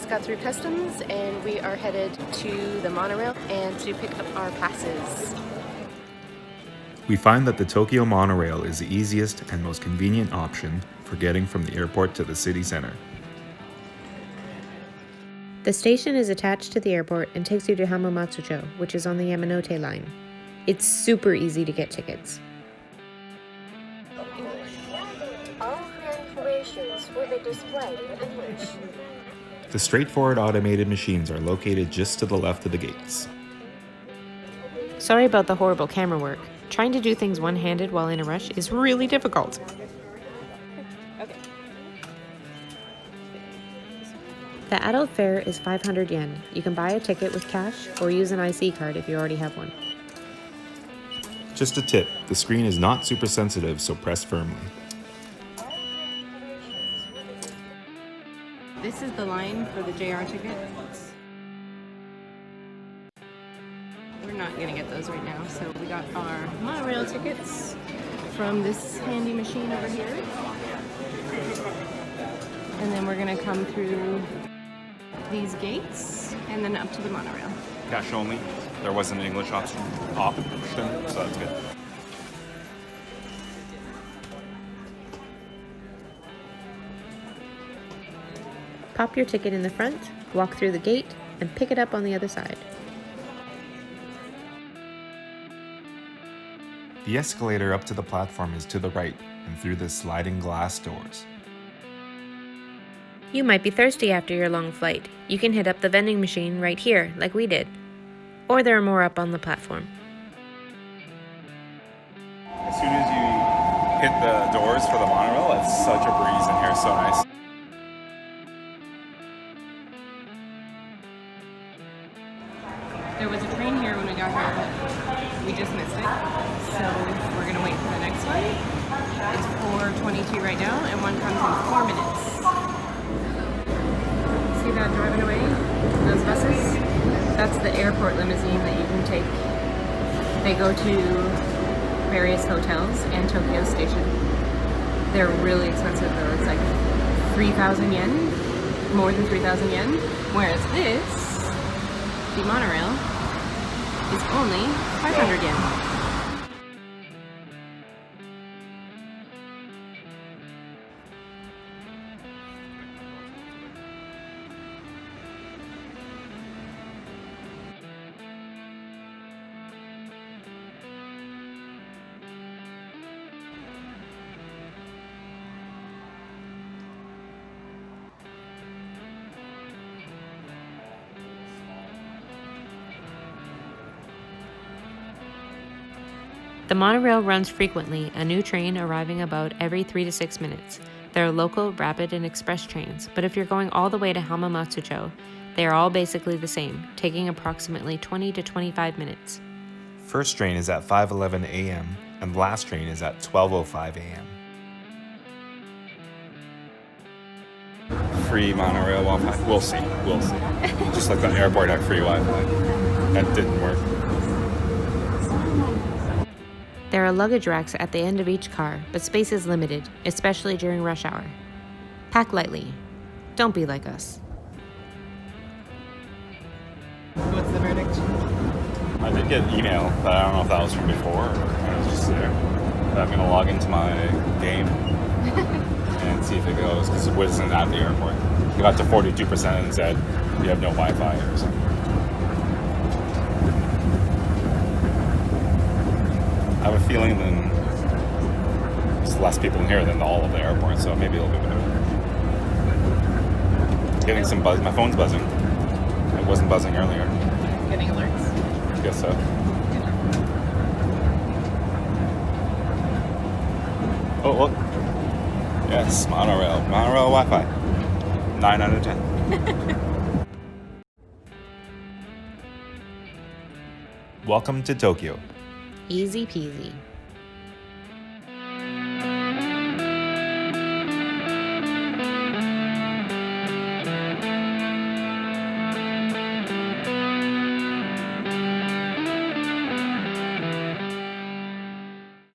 just got through customs and we are headed to the monorail and to pick up our passes. We find that the Tokyo Monorail is the easiest and most convenient option for getting from the airport to the city center. The station is attached to the airport and takes you to Hamamatsucho, which is on the Yamanote line. It's super easy to get tickets. All informations will be displayed in English. The straightforward automated machines are located just to the left of the gates. Sorry about the horrible camera work. Trying to do things one-handed while in a rush is really difficult. Okay. The adult fare is 500 yen. You can buy a ticket with cash or use an IC card if you already have one. Just a tip, the screen is not super sensitive, so press firmly. This is the line for the JR tickets. We're not gonna get those right now, so we got our monorail tickets from this handy machine over here. And then we're gonna come through these gates and then up to the monorail. Cash only. There was an English option, so that's good. Pop your ticket in the front, walk through the gate, and pick it up on the other side. The escalator up to the platform is to the right and through the sliding glass doors. You might be thirsty after your long flight. You can hit up the vending machine right here, like we did. Or there are more up on the platform. As soon as you hit the doors for the monorail, it's such a breeze in here, so nice. There was a train here when we got here, but we just missed it. So we're gonna wait for the next one. It's 4:22 right now, and one comes in 4 minutes. See that driving away? Those buses? That's the airport limousine that you can take. They go to various hotels and Tokyo Station. They're really expensive though. It's like 3,000 yen, more than 3,000 yen. Whereas this, the monorail, is only 500 yen. The monorail runs frequently, a new train arriving about every 3 to 6 minutes. There are local, rapid, and express trains, but if you're going all the way to Hamamatsucho, they are all basically the same, taking approximately 20 to 25 minutes. First train is at 5:11 a.m. and the last train is at 12:05 a.m. Free monorail Wi-Fi. We'll see. Just like the airport had free Wi-Fi. That didn't work. There are luggage racks at the end of each car, but space is limited, especially during rush hour. Pack lightly. Don't be like us. What's the verdict? I did get an email, but I don't know if that was from before or I was just there. But I'm gonna log into my game and see if it goes, because it wasn't at the airport. It got to 42% and said you have no Wi-Fi or something. I have a feeling then there's less people in here than all of the airport, so maybe it'll be better. Getting some buzz. My phone's buzzing. It wasn't buzzing earlier. Getting alerts? I guess so. Oh, look. Yes, monorail. Monorail Wi-Fi. 9 out of 10. Welcome to Tokyo. Easy peasy.